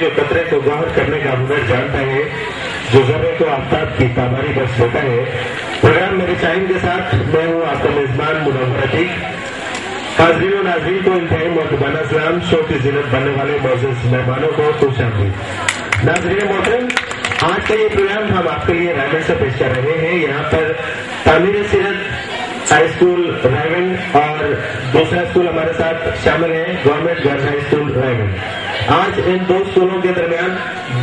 जो कतरे को गौहर करने का हुनर जानता है, जो जर्रे को आफ्ताब की ताबारी बख्श देता है। प्रोग्राम मेरे शाइन के साथ मैं हूँ आपका मेजबान मुनव्वर अतीक। हाज़रीन और नाज़रीन को इंतहाई मुअद्दबाना सलाम। शो की ज़ीनत बनने वाले मौजूद मेहमानों को खुशामदीद। नाज़रीन मोहतरम, आज का ये प्रोग्राम हम आपके लिए रायगढ़ से पेश कर रहे हैं। यहाँ पर तामीर सीरत हाई स्कूल रायगढ़ और दूसरा स्कूल हमारे साथ शामिल है, government girls high school Raigarh. आज इन दो स्कूलों के दरमियान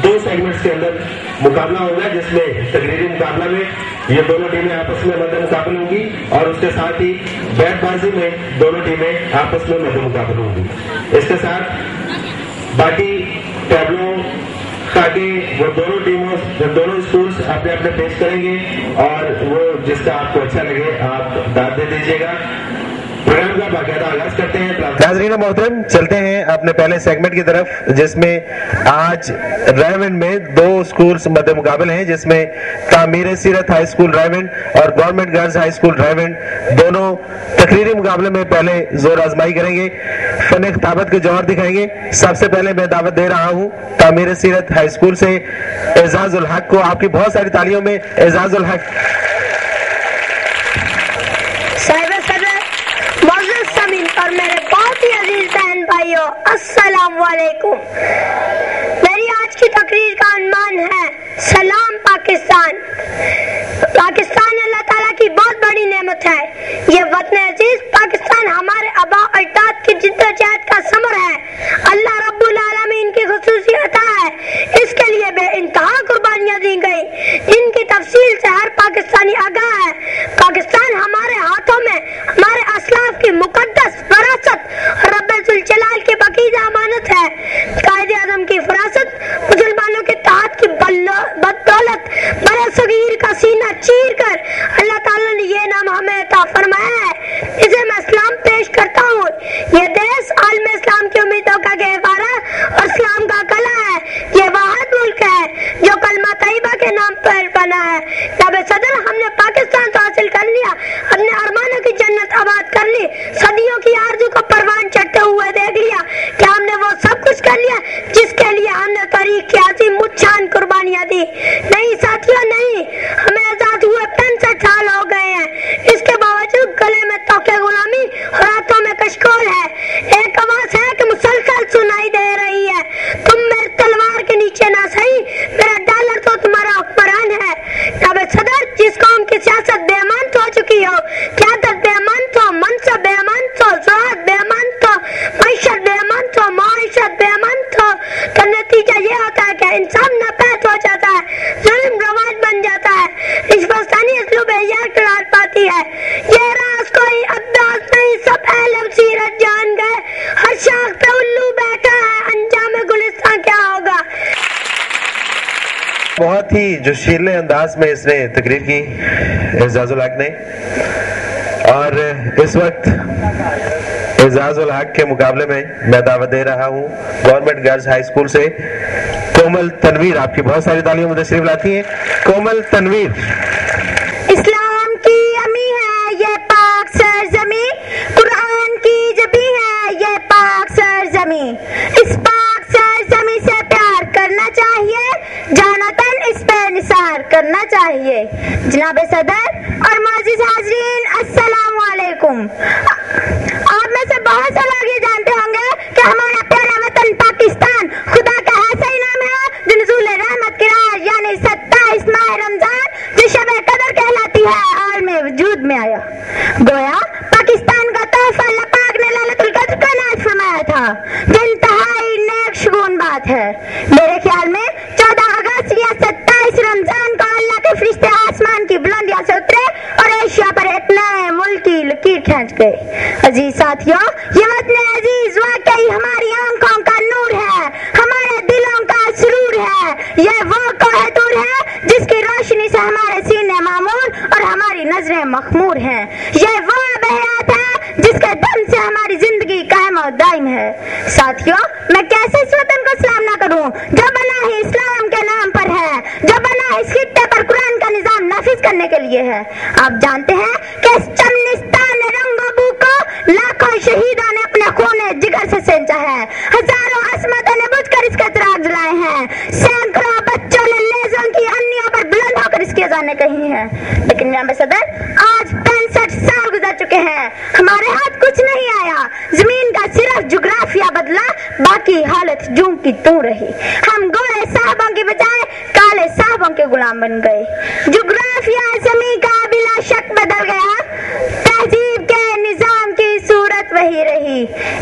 दो सेगमेंट्स के अंदर मुकाबला होगा, जिसमें तकरीरी मुकाबला में ये दोनों टीमें आपस में मध्य मुकाबले होंगी और उसके साथ ही बैटबाजी में दोनों टीमें आपस में मध्य मुकाबले होंगी। इसके साथ बाकी टैबलो ताकि वो दोनों स्कूल्स अपने अपने पेश करेंगे और वो जिसका आपको अच्छा लगे आप दाद दे दीजिएगा। प्रोग्राम का बाकायदा आगाज करते हैं। नाज़रीन मोहतरम, चलते हैं अपने पहले सेगमेंट की तरफ, जिसमें आज रायगढ़ में दो स्कूल्स मध्य मुकाबले हैं, जिसमें तामीर सीरत हाई स्कूल रायगढ़ और government girls high school Raigarh दोनों तकरीरी मुकाबले में पहले जोर आजमाई करेंगे, फन खिताबत के जौहर दिखाएंगे। सबसे पहले मैं दावत दे रहा हूँ तामीर सीरत हाई स्कूल से एजाजुल हक को। आपकी बहुत सारी तालियों में एजाजुल हक। और मेरे बहुत ही अजीज बहन भाइयों, अस्सलाम वालेकुम। मेरी आज की तकरीर का उन्वान है सलाम पाकिस्तान। पाकिस्तान अल्लाह ताला की बहुत बड़ी नेमत है। ये वतन अजीज पाकिस्तान हमारे आबा अजदाद की जिद्दोजहद का समर है। अल्लाह रब्बुल आलमीन की खुसूसी अता है। इसके लिए बेइंतहा कुर्बानियां दी गई, जिनकी तफसील से हर पाकिस्तानी आगाह है। पाकिस्तान हमारे हाथों में हमारे असलाफ की मुकद्दस फरासत रब्बुल जलाल की बकीज़ा अमानत है। कायदे आज़म की फरासत मुसलमानों के तहत की बदौलत बड़े सगीर का सीना चीर कर अल्लाह ताला ने ये नाम हमें अता फरमाया है, इसे मैं सलाम पेश करता हूँ। ये देश आलम इस्लाम की उम्मीदों का गहवारा और इस्लाम का कला है। ये वाहिद मुल्क है जो कलमा तैयबा के नाम पर बना है। जब सदर हमने पाकिस्तान तो हासिल कर लिया, अपने अरमानों की जन्नत आबाद कर ली, सदियों की आरज़ू को परवान चढ़ते हुए देख लिया। क्या हमने वो सब कुछ कर लिया जिसके लिए हमने तारीख की अजीम मुच्छान कुर्बानियां दी? नहीं साथियों, नहीं। हमें आजाद हुए 65 साल हो गए हैं। इसके बावजूद गले में तोके गुलामी और हाथों में कशकोल है। एक आवाज है कि मुसलसल सुनाई दे रही है, तुम मेरे तलवार के नीचे ना सही, मेरा डॉलर तो तुम्हारा हुक्मरान है। जब सदर जिस कौम की सियासत बेईमान हो चुकी हो, क़यादत बेईमान हो, मनसब बेईमान हो, ज़राअत बेईमान हो, मईशत बेईमान हो, माइशत बेईमान हो, तो नतीजा ये होता है कि इंसान नापैद हो जाता है, जुल्म रवाज बन जाता है, रिश्वतसानी इसलूब हयात करार पाती है। ये राज कोई अब्दास नहीं, सब अहले सीरत जान गए। हर शाख पे उल्लू बैठा है, अंजाम गुलिस्तान क्या होगा। बहुत ही जोशीले अंदाज में इसने तकरीर की एजाजुल हक ने, और इस वक्त एजाजुल हक के मुकाबले में मैं दावत दे रहा हूँ गवर्नमेंट गर्ल्स हाई स्कूल से कोमल तनवीर। आपकी बहुत सारी तालियों में तशरीफ लाती हैं कोमल तनवीर। इस्लाम की अमी है ये पाक सरजमी, कुरान की जबी है ये पाक सरजमी। इस पाक सरजमी से प्यार करना चाहिए, जानतन इस पे निसार करना चाहिए। जनाब सदर और मोअज़्ज़िज़ हाज़रीन, अस्सलाम वालेकुम। आप में से बहुत से लोग ये जानते होंगे कि हमारा प्यारा वतन पाकिस्तान खुदा का ऐसा इनाम है जो नुज़ूल रहमत की रात यानी 27 माह रमजान जो शब कदर कहलाती है हाल में वजूद में आया। गोया पाकिस्तान का तोहफा अल्लाह पाक ने लैलतुल कद्र का नाज़ फरमाया था, जो इंतहाई नेक शुगून बात है। मेरे ख्याल में 14 अगस्त या 27 रमजान को अल्लाह के फरिश्ते आसमान की बुलंदियों से उतरे और एशिया पर एक नए मुल्क की लकीर खींच गए। अजीज साथियों, ये वतन अजीज वाकई हमारी आंखों का नूर है, हमारे दिलों का सुरूर है। ये वो कोहे दूर है जिसकी रोशनी से हमारे सीने मामूर और हमारी नजरें मखमूर हैं। ये वो बहयात है जिसके दम से हमारी जिंदगी कायम और दायम है। साथियों, मैं कैसे इस वतन को सलाम ना करूं जो बना ही इस्लाम के नाम पर है, जो बना इस खित्ते पर कुरान का निजाम नाफिज करने के लिए है। आप जानते हैं कि इस चमनिस्तान रंगबू को लाखों शहीदों ने अपने खून जिगर से सेंचा है, हजारों असमतों ने बुझकर इसके चिराग जलाए सैकड़ों बच्चों ने लेज़ों की अन्नियों पर बुलंद होकर इसकी अज़ानें कही हैं, लेकिन जनाब सदर आज 65 साल गुजर चुके हैं, हमारे हाथ कुछ नहीं आया। जमीन का सिर्फ जुग्राफिया बदला, बाकी हालत जूं की तूं रही। हम गोरे साहबों की बजाय काले साहबों के गुलाम बन गए। जुग्राफिया ज़मीन का बिला शक बदल गया, तहजीब के निजाम की सूरत वही रही।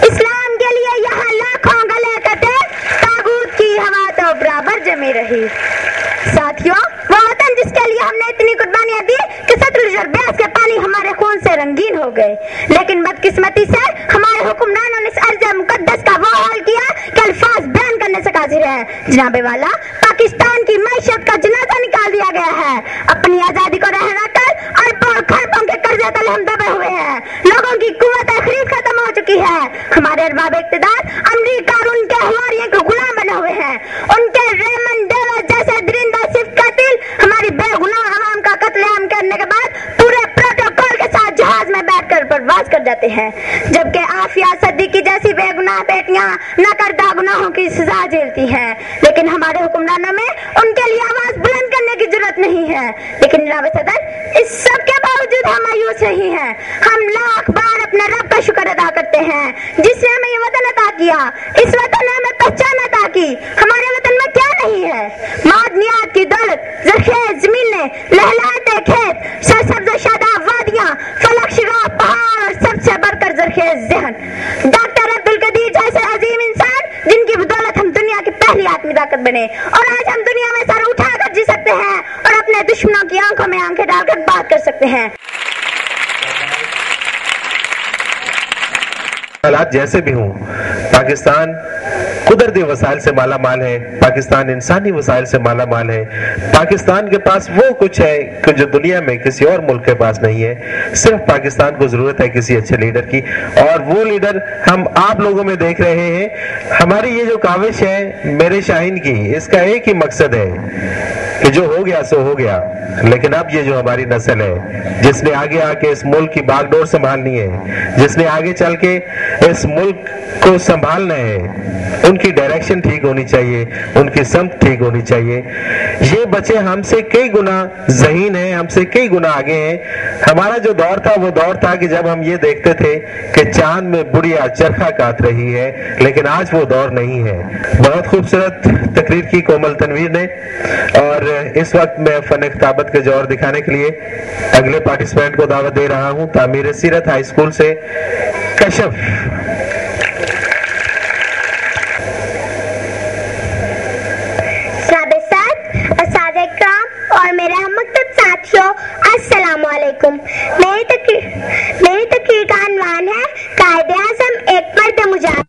इस्लाम के लिए यहाँ लाखों गले कटे, तागूत की हवा तो बराबर जमी रही। साथियों, वो वतन जिसके लिए हमने इतनी कुर्बानियां दी कि सतलुज और ब्यास के पानी हमारे खून से रंगीन हो गए, लेकिन बदकिस्मती से हमारे हुक्मरानों ने इस अर्ज़ मुकद्दस का वो हाल किया कि अल्फाज बयान करने से काजिर है। जनाबे वाला, पाकिस्तान की मैशत का जनाजा निकाल दिया गया है। अपनी आजादी को रहना कर अरबों खरबों के कर्जे तले हम दबे हुए हैं। लोगों की कुव्वत खरीद खत्म हो चुकी है। हमारे अरबाब इक़्तिदार अमरीका और उनके हुआरियों के गुलाम बने हुए हैं। उनके रेमन डेविस जैसे दरिंदा सिर्फ कातिल हमारी बेगुनाह आवाम का कत्लेआम करने के बाद पूरे प्रोटोकॉल के साथ जहाज में बैठकर परवाज कर जाते हैं, जबकि आफिया सिद्दीकी जैसी बेगुनाह बेटियां नाकर्दा गुनाहों की सजा झेलती हैं। लेकिन हमारे हुक्मरानों में उनके लिए आवाज बुलंद करने की जरूरत नहीं है। लेकिन जनाब सदर, इस सब के बावजूद हम मायूस नहीं हैं। हम लाख बार अपने रब का शुक्र अदा करते हैं जिसने हमें ये वतन अता किया। इस वतन ने हमें पहचान अता की। हमारे वतन में क्या नहीं है? मादनियात की दौलत, ज़रख़ेज़ ज़मीनें, लहलहाते खेत, सरसब्ज़ शादाब वादियां, फलक शिगाफ पहाड़ और सबसे बढ़कर ज़रख़ेज़ ज़हन। डॉक्टर अब्दुल कदीर जैसे अजीम इंसान जिनकी बदौलत हम दुनिया की पहली आत्मी ताकत बने और आज हम दुनिया में सर उठाकर जी सकते हैं और अपने दुश्मनों की आंखों में आंखें डालकर बात कर सकते हैं। हालात जैसे भी हों, पाकिस्तान कुदरती वसाइल से माला माल है, पाकिस्तान इंसानी वसाइल से माला माल है। पाकिस्तान के पास वो कुछ है कि जो दुनिया में किसी और मुल्क के पास नहीं है। सिर्फ पाकिस्तान को जरूरत है किसी अच्छे लीडर की, और वो लीडर हम आप लोगों में देख रहे हैं। हमारी ये जो काविश है मेरे शाहीन की, इसका एक ही मकसद है कि जो हो गया सो हो गया, लेकिन अब ये जो हमारी नस्ल है जिसने आगे आके इस मुल्क की बागडोर संभालनी है, जिसने आगे चल के इस मुल्क को संभालना है, उनकी डायरेक्शन ठीक होनी चाहिए, उनकी समत ठीक होनी चाहिए। ये बच्चे हमसे कई गुना ज़हीन हैं, हमसे कई गुना आगे हैं। हमारा जो दौर था वो दौर था कि जब हम ये देखते थे कि चांद में बुढ़िया चरखा काट रही है, लेकिन आज वो दौर नहीं है। बहुत खूबसूरत तकरीर की कोमल तनवीर ने, और इस वक्त मैं फन खिताबत के जौहर दिखाने के लिए अगले पार्टिसिपेंट को दावत दे रहा हूं। तामीर सीरत हाई स्कूल से कशफ। और मेरे हममकतब साथियों, अस्सलाम वालेकुम। मेरी तकरीर का अनवान है कायदे आज़म एक मर्द मुजाहिद।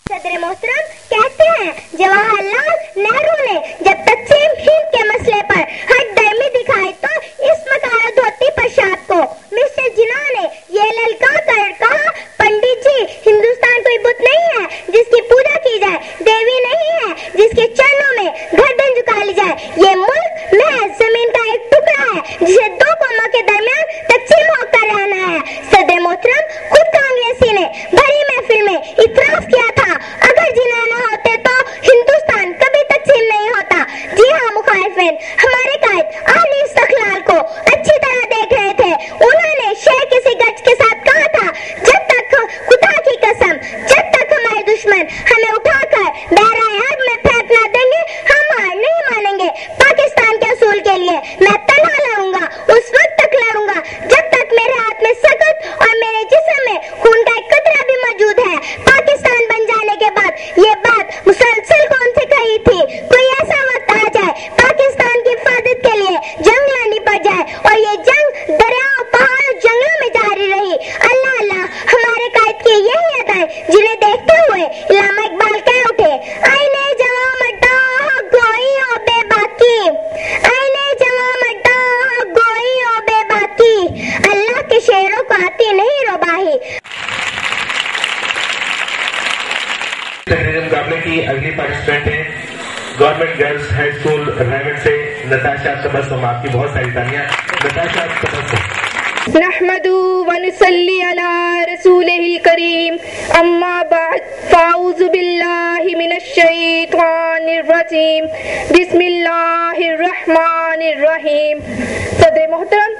सदर मोहतरम कहते हैं जवाहरलाल नेहरू ने जब तक़सीम हिंद के मसले पर हद दर्मी दिखाई तो इस मकारा धोती प्रसाद को मिस्टर जिन्ना ने ये ललकार कर कहा, पंडित जी, हिंदुस्तान कोई बुत नहीं है जिसकी पूजा की जाए, देवी नहीं है जिसके चरणों में गर्दन झुका ली जाए। ये मुल्क महज जमीन का एक टुकड़ा है जिसे दो कौमों के दरमियान तकसीम होकर रहना है। सदर मोहतरम खुद कांग्रेसी ने भरी महफिल में इतराफ किया था, अगर जिन्ना न होते तो हिंदुस्तान कभी तकसीम नहीं होता। जी हाँ मुखालिफिन, हमारे कायद आली इस्तक़लाल को अच्छी तरह देख रहे थे। उन्होंने शेर किसी गज के साथ कहा था, जब तक खुदा की कसम, जब तक हमारे दुश्मन हमें उठाकर बहराए हर्ब में फेंक ना देंगे, हम हार नहीं मानेंगे। पाकिस्तान के असूल के लिए मैं तन्हा लड़ूंगा, उस वक्त तक लड़ूंगा जब तक मेरे हाथ में सकत और मेरे जिस्म में खून का एक कतरा भी मौजूद है। पाकिस्तान बन जाने के बाद ये बात मुसलसल कौन से कही थी? कोई ऐसा वक्त आ जाए पाकिस्तान की हिफाजत के लिए जंग लड़नी पड़ जाए और ये जंग दरियाओं, पहाड़ों, जंगलों में जारी रही। अल्लाह अल्लाह, हमारे कायद की यही अदाएं जिन्हें देखते हुए इल्लामा इकबाल कह उठे, आईने जवां मड्डा गोई ओ बेबाकी, आईने जवां मड्डा गोई ओ बेबाकी। अल्लाह के शेरों को आती नहीं रोबाही। मुकाबले की अगली पार्टिसिपेंट है government girls high school Raigarh से नताशा तबस्सुम। आपकी बहुत सारी तालियां नताशा तबस्सुम। نحمدہ ونصلی علی رسولہ الکریم اما بعد فاعوذ باللہ من الشیطان الرجیم بسم اللہ الرحمن الرحیم۔ صدر محترم،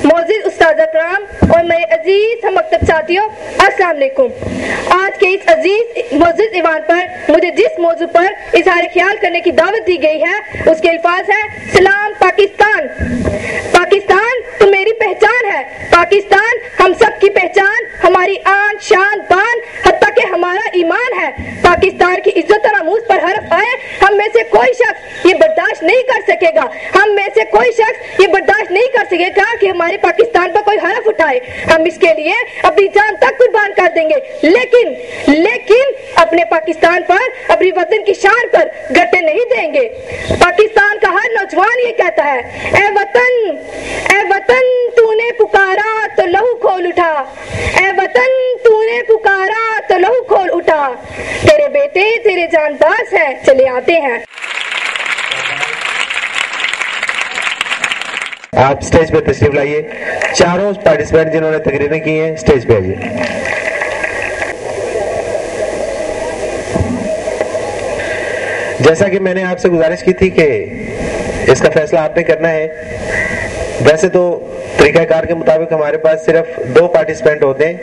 معزز استاد اکرام اور میرے عزیز ہم مکتب ساتھیوں، السلام علیکم۔ آج کے اس عزیز معزز ایوان پر مجھے جس موضوع پر اظہار خیال کرنے کی دعوت دی گئی ہے اس کے الفاظ ہیں: سلام پاکستان۔ پاکستان تو میری پہچان ہے، پاکستان ہم سب کی پہچان، ہماری آن شان بان، حتیٰ کہ ہمارا ایمان ہے۔ پاکستان کی عزت اور ناموس پر حرف آئے، ہم میں سے کوئی شخص یہ برداشت نہیں کر سکے گا، ہم میں سے کوئی شخص یہ برداشت نہیں کر سکے گا کہ ہمارے پاکستان پر کوئی حرف اٹھائے۔ ہم اس کے لیے اپنی جان تک قربان کر دیں گے، لیکن اپنے پاکستان پر، اپنی وطن کی شان پر گھٹے نہیں دیں گے۔ پاکستان کا ہر نوجوان یہ کہتا ہے: اے وطن تو نے پکارا تو لہو کھول اٹھا، اے وطن تو نے پکارا تو لہو کھول اٹھا، تیرے بیٹے تیرے جان باز ہیں، چلے آتے ہیں۔ آپ سٹیج پہ تشریف لائیے۔ چاروں پارٹیسپینٹ جنہوں نے تقریریں کی ہیں سٹیج پہ آئیے۔ جیسا کہ میں نے آپ سے گزارش کی تھی کہ اس کا فیصلہ آپ نے کرنا ہے۔ ویسے تو طریقہ کار کے مطابق ہمارے پاس صرف 2 پارٹیسپینٹ ہوتے ہیں،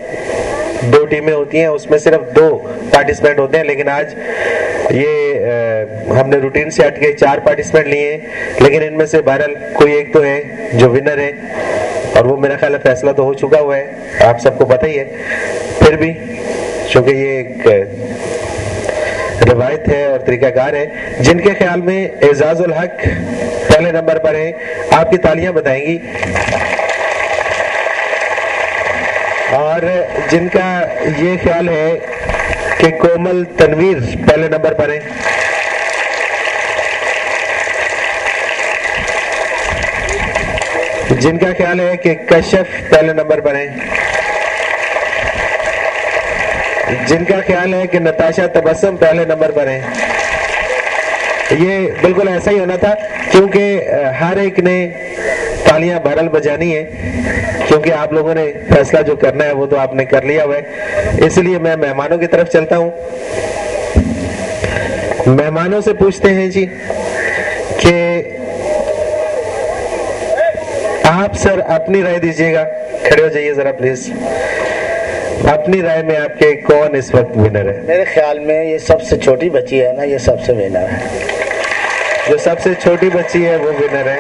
2 ٹیمیں ہوتی ہیں، اس میں صرف 2 پارٹیسپینٹ ہوتے ہیں، لیکن آج یہ ہم نے روٹین سے ہٹ کے 4 پارٹیسپینٹ لیے ہیں، لیکن ان میں سے بہرحال کوئی ایک تو ہے جو ونر ہے، اور وہ میرا خیال ہے فیصلہ تو ہو چکا ہوا ہے، آپ سب کو پتہ ہی ہے۔ پھر بھی چونکہ یہ ایک روایت ہے اور طریقہ کار ہے، جن کے خیال میں اعزاز الحق پہلے نمبر پر ہیں، آپ کی تالیاں بتائیں گی، اور جن کا یہ خیال ہے کہ کومل تنویر پہلے نمبر پر ہیں، جن کا خیال ہے کہ کشف پہلے نمبر پر ہیں، جن کا خیال ہے کہ نتاشا تبسم پہلے نمبر پر ہیں۔ یہ بالکل ایسا ہی ہونا تھا، کیونکہ ہر ایک نے تالیاں بہرحال بجانی ہے، کیونکہ آپ لوگوں نے فیصلہ جو کرنا ہے وہ تو آپ نے کر لیا ہوا ہے۔ اس لیے میں مہمانوں کی طرف چلتا ہوں، مہمانوں سے پوچھتے ہیں جی کہ آپ سر اپنی رائے دیجیے گا، کھڑے ہو جائیے ذرا پلیز۔ اپنی رائے میں آپ کے کون اس وقت ونر ہے؟ میرے خیال میں یہ سب سے چھوٹی بچی ہے نا، یہ سب سے ونر ہے۔ جو سب سے چھوٹی بچی ہے وہ ونر ہے۔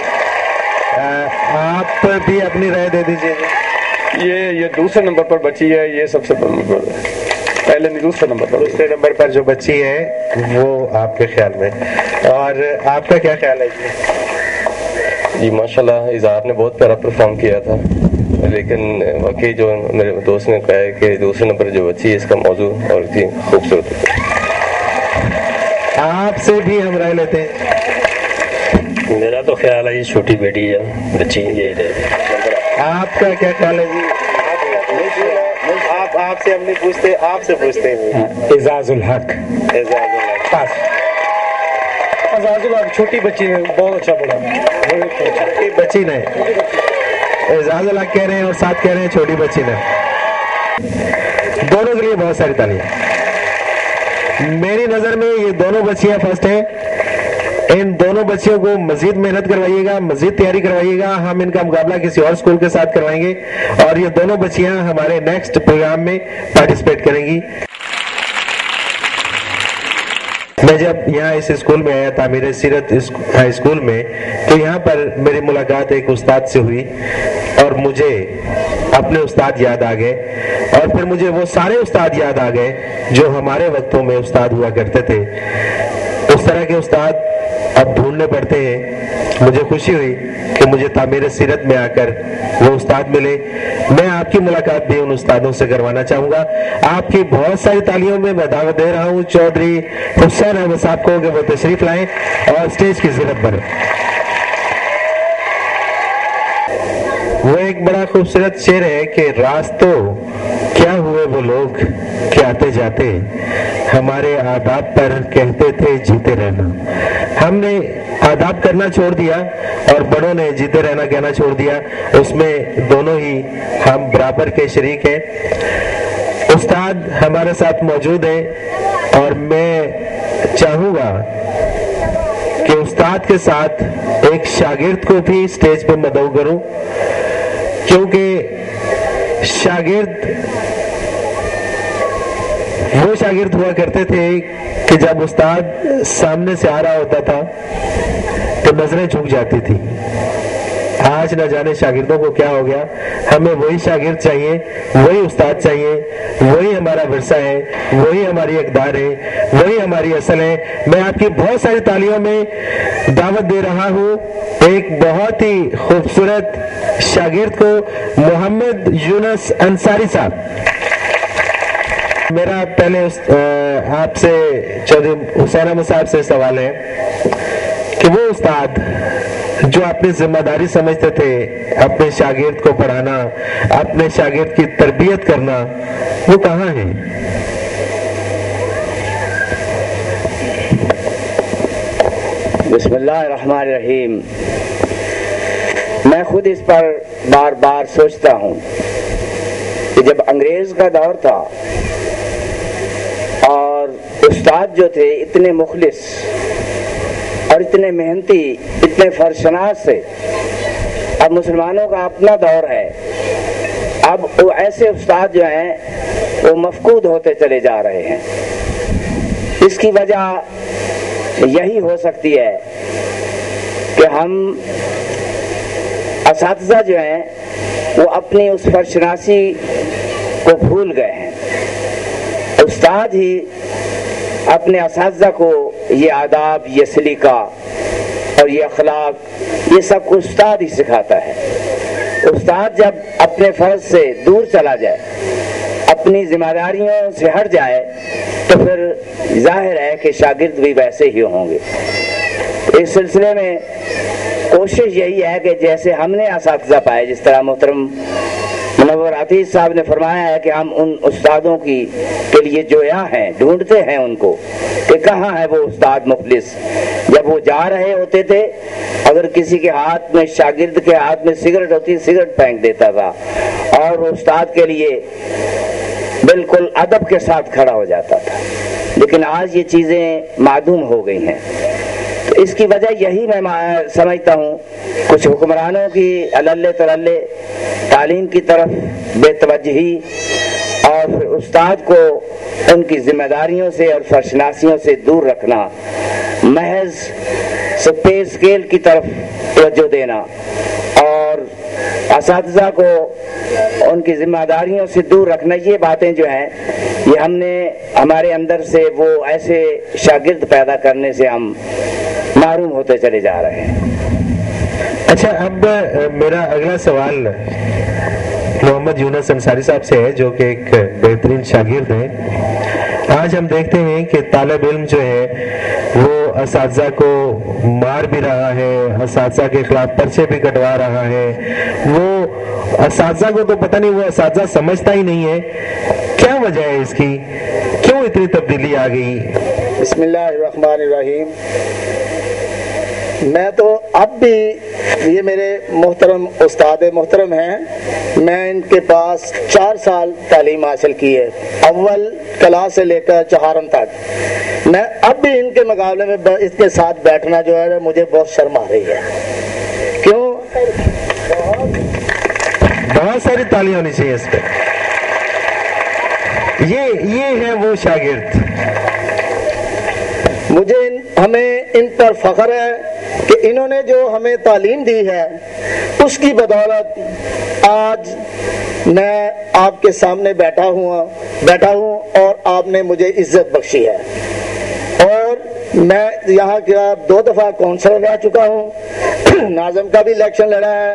آپ بھی اپنی رائے دے دیجیے۔ یہ دوسرے نمبر پر بچی ہے، یہ سب سے پہلے نہیں، دوسرے نمبر پر جو بچی ہے وہ آپ کے خیال میں، اور آپ کا کیا خیال ہے جی؟ ماشاءاللہ اظہار نے بہت پیارا پرفارم کیا تھا، لیکن واقعی جو میرے دوست نے کہا ہے کہ دوسرے نمبر جو بچی ہے اس کا موضوع اور اتنی خوبصورت ہے۔ آپ سے بھی ہم رائے لیتے ہیں۔ میرا تو خیال ہے یہ چھوٹی بیٹی ہے، بچی یہی رہے۔ آپ کا کیا خیال ہے جی؟ آپ سے ہم نہیں پوچھتے، آپ سے پوچھتے ہیں۔ اعزاز الحق چھوٹی بچی نے بہت اچھا پڑھا، چھوٹی بچی نے اعزاز الحق کہہ رہے ہیں اور ساتھ کہہ رہے ہیں چھوٹی بچی نے۔ دونوں کے لیے بہت ساری تالیاں۔ میری نظر میں یہ دونوں بچیاں فرسٹ ہیں۔ ان دونوں بچیوں کو مزید محنت کروائیے گا، مزید تیاری کروائیے گا، ہم ان کا مقابلہ کسی اور اسکول کے ساتھ کروائیں گے، اور یہ دونوں بچیاں ہمارے نیکسٹ پروگرام میں پارٹیسپیٹ کریں گی۔ میں جب یہاں اس اسکول میں آیا تعمیر سیرت ہائی اسکول میں، تو یہاں پر میری ملاقات ایک استاد سے ہوئی، اور مجھے اپنے استاد یاد آ گئے، اور پھر مجھے وہ سارے استاد یاد آ گئے جو ہمارے وقتوں میں استاد ہوا کرتے تھے۔ اس طرح کے استاد اب ڈھونڈنے پڑتے ہیں۔ مجھے خوشی ہوئی کہ مجھے تعمیر سیرت میں آ کر وہ استاد ملے۔ میں آپ کی ملاقات بھی ان استادوں سے کروانا چاہوں گا۔ آپ کی بہت ساری تالیوں میں میں دعوت دے رہا ہوں چودھری حسین احمد صاحب کو کہ وہ تشریف لائیں اور اسٹیج کی زینت بنیں۔ وہ ایک بڑا خوبصورت شعر ہے کہ راستوں کیا ہوئے وہ لوگ کہ آتے جاتے ہمارے آداب پر کہتے تھے جیتے رہنا۔ ہم نے आदाब करना छोड़ दिया और बड़ों ने जीते रहना कहना छोड़ दिया, उसमें दोनों ही हम बराबर के शरीक हैं। उस्ताद हमारे साथ मौजूद हैं और मैं चाहूँगा कि उस्ताद के साथ एक शागिर्द को भी स्टेज पर मदऊ करूं, क्योंकि शागिर्द वो शागिर्द हुआ करते थे कि जब उस्ताद सामने से आ रहा होता था तो नजरें झुक जाती थी। आज न जाने शागिर्दों को क्या हो गया, हमें वही शागिर्द चाहिए, वही उस्ताद चाहिए, वही हमारा विरसा है, वही हमारी इक़दार है, वही हमारी असल है। मैं आपकी बहुत सारी तालियों में दावत दे रहा हूँ एक बहुत ही खूबसूरत शागिर्द को, मोहम्मद यूनुस अंसारी साहब। मेरा पहले आपसे चौधरी हुसैन अहमद साहब से सवाल है कि वो उस्ताद जो अपनी जिम्मेदारी समझते थे अपने शागिर्द को पढ़ाना, अपने शागिर्द की तरबियत करना, वो कहाँ है? बिस्मिल्लाहिर्रहमानिर्रहीम। मैं खुद इस पर बार बार सोचता हूँ कि जब अंग्रेज का दौर था और उस्ताद जो थे इतने मुखलिस और इतने मेहनती, इतने फर्शनास थे, अब मुसलमानों का अपना दौर है, अब वो ऐसे उस्ताद जो हैं वो मफकूद होते चले जा रहे हैं। इसकी वजह यही हो सकती है कि हम असातिज़ा जो हैं वो अपनी उस फर्शनासी को भूल गए हैं। उस्ताद ही अपने असातिज़ा को ये आदाब, ये सलीका और ये अखलाक, ये सब कुछ उस्ताद ही सिखाता है। उस्ताद जब अपने फर्ज से दूर चला जाए, अपनी जिम्मेदारियों से हट जाए, तो फिर जाहिर है कि शागिर्द भी वैसे ही होंगे। इस सिलसिले में कोशिश यही है कि जैसे हमने असातिज़ा पाए, जिस तरह मोहतरम मुनव्वर आतिश साहब ने फरमाया है कि हम उन उस्तादों के लिए जोया हैं, ढूंढते हैं उनको कि कहाँ है वो उस्ताद मुखलिस। जब वो जा रहे होते थे, अगर किसी के हाथ में, शागिर्द के हाथ में सिगरेट होती, सिगरेट फेंक देता था और वो उस्ताद के लिए बिल्कुल अदब के साथ खड़ा हो जाता था। लेकिन आज ये चीज़ें मादूम हो गई हैं। तो इसकी वजह यही मैं समझता हूँ, कुछ हुक्मरानों की अलल्ले तलल्ले तालीम की तरफ बेतवज्जही और फिर उस्ताद को उनकी जिम्मेदारियों से और फर्शनासियों से दूर रखना, महज पे स्केल की तरफ तवज्जो देना और असातिज़ा को उनकी जिम्मेदारियों से दूर रखना, ये बातें जो हैं ये हमने हमारे अंदर से वो ऐसे शागिर्द पैदा करने से हम महरूम होते चले जा रहे हैं। अच्छा, अब मेरा अगला सवाल मोहम्मद यूनुस अंसारी साहब से है, जो कि एक बेहतरीन शागिर्द हैं। आज हम देखते हैं कि तालिब इल्म जो है वो असातिज़ा को मार भी रहा है, असातिज़ा के खिलाफ पर्चे भी कटवा रहा है। वो असातिज़ा को तो पता नहीं, वो असातिज़ा समझता ही नहीं है। क्या वजह है इसकी, क्यों इतनी तब्दीली आ गई? बिस्मिल्लाहिर्रहमानिर्रहीम। मैं तो अब भी, ये मेरे मोहतरम उस्ताद मोहतरम हैं, मैं इनके पास 4 साल तालीम हासिल की है, अव्वल क्लास से लेकर चहारम तक। मैं अब भी इनके मुकाबले में इसके साथ बैठना जो है मुझे बहुत शर्म आ रही है। क्यों? बहुत सारी तालियां होनी चाहिए इस पे। ये है वो शागिर्द। हमें इन पर फख्र है कि इन्होंने जो हमें तालीम दी है उसकी बदौलत आज मैं आपके सामने बैठा हूँ और आपने मुझे इज्जत बख्शी है। और मैं यहाँ का 2 दफा काउंसलर रह चुका हूँ, नाज़म का भी इलेक्शन लड़ा है,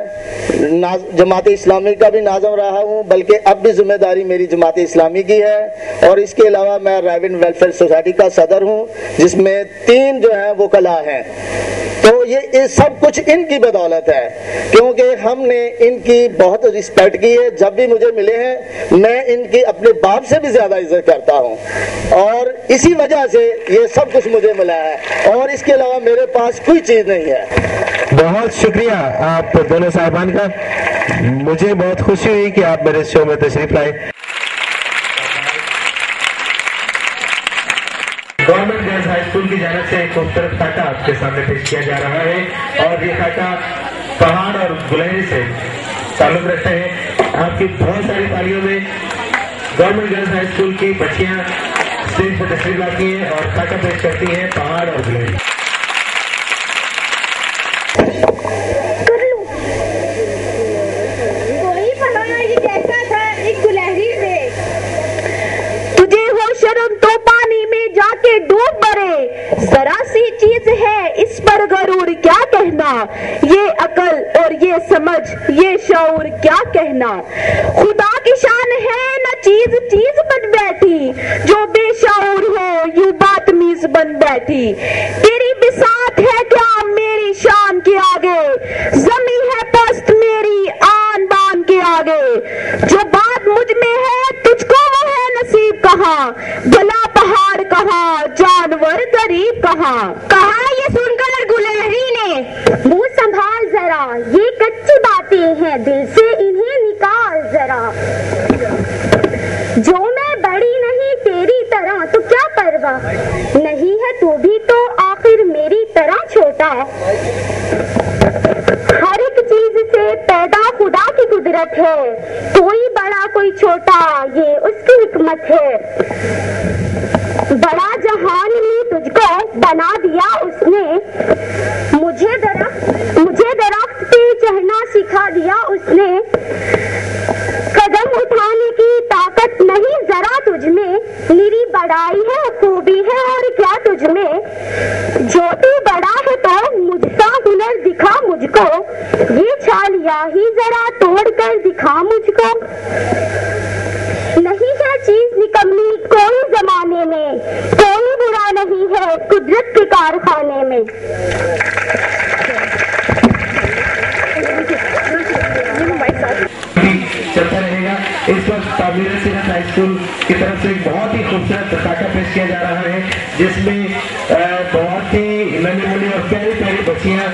जमात इस्लामी का भी नाज़म रहा हूँ, बल्कि अब भी जिम्मेदारी मेरी जमात इस्लामी की है। और इसके अलावा मैं राविन वेलफेयर सोसाइटी का सदर हूँ, जिसमें 3 जो हैं वो कला हैं। تو یہ سب کچھ ان کی بدولت ہے، کیونکہ ہم نے ان کی بہت رسپیکٹ کی ہے. جب بھی مجھے ملے ہیں میں ان کی اپنے باپ سے بھی زیادہ عزت کرتا ہوں، اور اسی وجہ سے یہ سب کچھ مجھے ملا ہے، اور اس کے علاوہ میرے پاس کوئی چیز نہیں ہے. بہت شکریہ آپ دونوں صاحبان کا. مجھے بہت خوشی ہوئی کہ آپ میرے شو میں تشریف لائے. گورنمنٹ گرلز ہائی اسکول کی جانب سے ایک خوبصورت خاکہ آپ کے سامنے پیش کیا جا رہا ہے، اور یہ خاکہ پہاڑ اور گلہری سے تعلق رکھتے ہیں. آپ کی بہت ساری تالیوں میں گورنمنٹ گرلز ہائی اسکول کی بچیاں اسٹیج پر تشریف لاتی ہیں اور خاکہ پیش کرتی ہیں پہاڑ اور گلہری. ڈوب مرے ذرا سی چیز ہے اس پر غرور کیا کہنا، یہ عقل اور یہ سمجھ یہ شعور کیا کہنا. خدا کی شان ہے نہ چیز چیز بن بیٹھی، جو بے شعور ہو یوں بات میز بن بیٹھی. تیری بساط ہے کیا میری شان کے آگے، زمین ہے پست میری آن بان کے آگے. جو بات مجھ میں ہے تجھ کو وہ ہے نصیب کہاں، بھلا پہاڑ کہاں جانور غریب کہاں. کہا یہ سن کر گلہری نے منہ سنبھال ذرا، یہ کچی باتیں ہیں دل سے انہیں نکال ذرا. جو میں بڑی نہیں تیری طرح تو کیا پرواہ، نہیں ہے تو بھی تو آخر میری طرح چھوٹا. ہر ایک چیز سے پیدا خدا کی قدرت ہے، کوئی بڑا کوئی چھوٹا یہ اس کی حکمت ہے. بڑا جہان میں تجھ کو بنا دیا اس نے، مجھے درخت پہ چڑھنا سکھا دیا اس نے. قدم اٹھانے کی طاقت نہیں ذرا تجھ میں، میری بڑائی ہے خوبی ہے اور کیا تجھ میں. جو تو بڑا ہے تو مجھ کا ہنر دکھا مجھ کو، یہ چھالیا ہی ذرا توڑ کر دکھا مجھ کو. نہیں ہے چیز نکمی کوئی زمانے میں، کوئی برا نہیں ہے قدرت کے کارخانے میں. چلتا رہے گا. اس وقت تعمیر صحت ہائی اسکول کی طرف سے ایک بہت ہی خوبصورت خاکہ پیش کیا جا رہا ہے، جس میں بہت ہی ننھی منھی اور پیاری پیاری بچیاں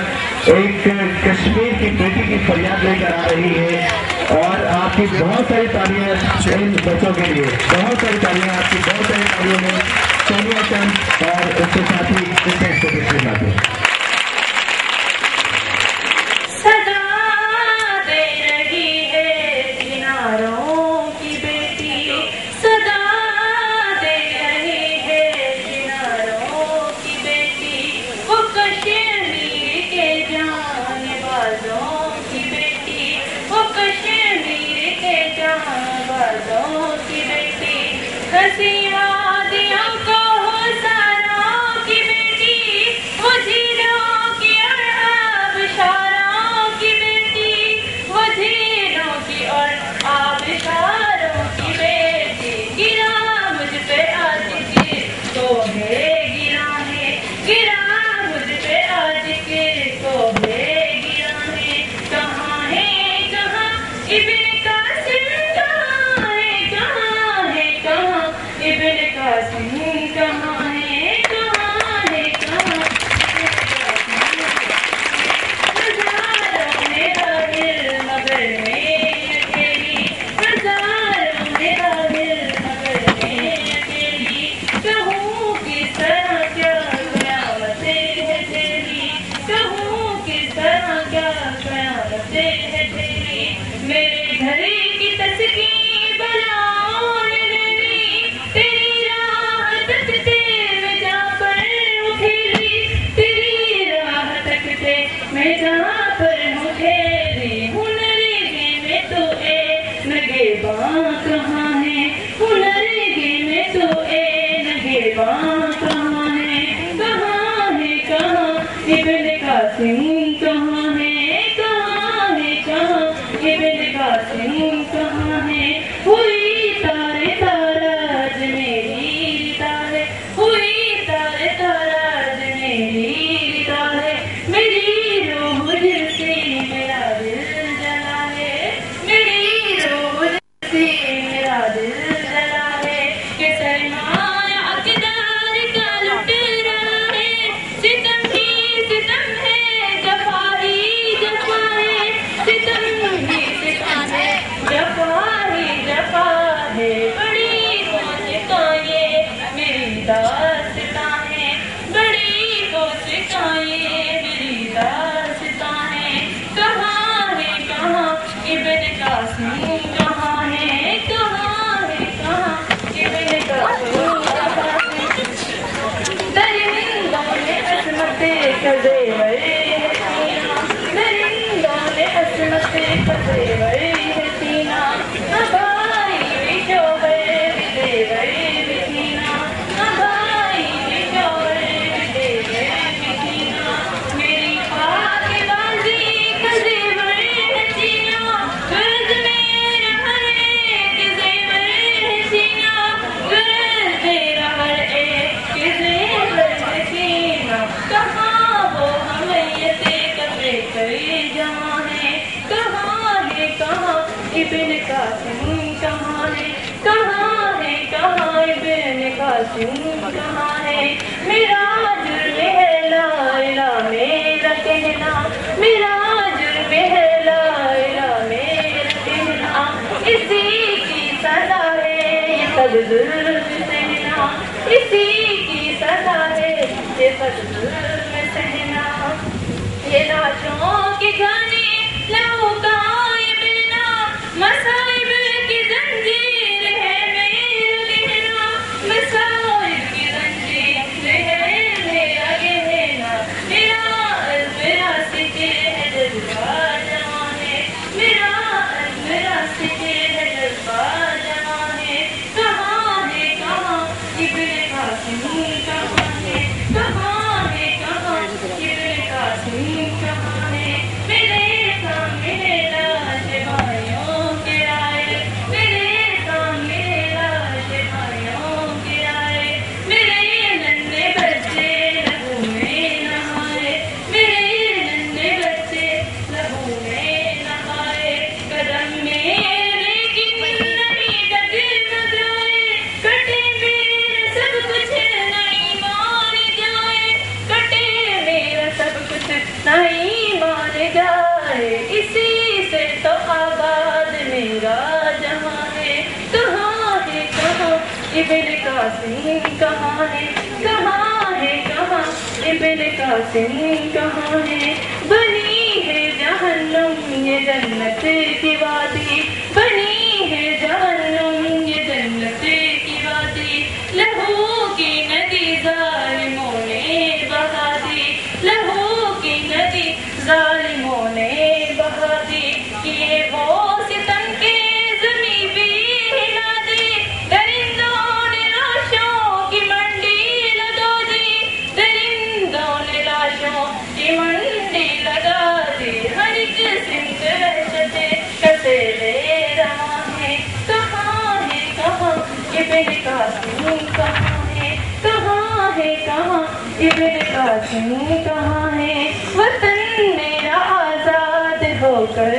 ایک کشمیر کی بیٹی کی فریاد لے کر آ رہی ہے. اور آپ کی بہت ساری تالیاں ان بچوں کے لیے، بہت ساری تالیاں آپ کی بہت ساری تالیوں میں سونیا چند اور اس کے ساتھی اسٹیج کو تشریف لاتے ہیں. میری ابن قاسم کہاں ہے کہاں ہے کہاں ابن قاسم کہاں ہے میرا جرم ہے لا الہ میرا کہنا میرا جرم ہے لا الہ میرا کہنا اسی کی سزا ہے یہ سب ظلم سہنا اسی کی سزا ہے یہ سب ظلم سہنا یہ لاشوں کے گانے لہو گائے بنا مصائب کی زنجیر ہے میرا گہنا مصائب کی زنجیر ہے میرا گہنا میرا سکے ہے جذبہ جوان ہے میرا سکے ہے جذبہ جوان ہے کہاں ابن قاسم کہاں ہے کہاں ابن قاسم کہاں ہے میرے سامنے لاش بھائیوں کے آئے میرے سامنے لاش بھائیوں کے آئے میرے ننھے بچے لہو میں نہائے میرے ننھے بچے لہو میں نہائے قدم میرے لیکن نہیں ڈگمگائے کٹے میرا سب کچھ نہیں مار جائے کٹے میرا سب کچھ نہیں مار جائے اسی سے تو آباد میرا جہاں ہے کہاں ابن قاسم کہاں ہے کہاں ابن قاسم کہاں ہے بنی ہے جہنم یہ جنت کی وادی بنی ہے جہنم یہ جنت کی وادی لہو کی ندی ظالموں نے بہا دی لہو کی ندی ظالموں نے بہا دی کیے وہ ستم کے زمیں بھی ہلا دی درندوں نے لاشوں کی منڈی لگا دی درندوں نے لاشوں کی منڈی لگا دی ہر ایک سمت وحشتیں کسے لے رہا ہے کہاں ابن قاسم کہاں ہے کہاں ابن قاسم کہاں ہے وطن میرا آزاد ہو کر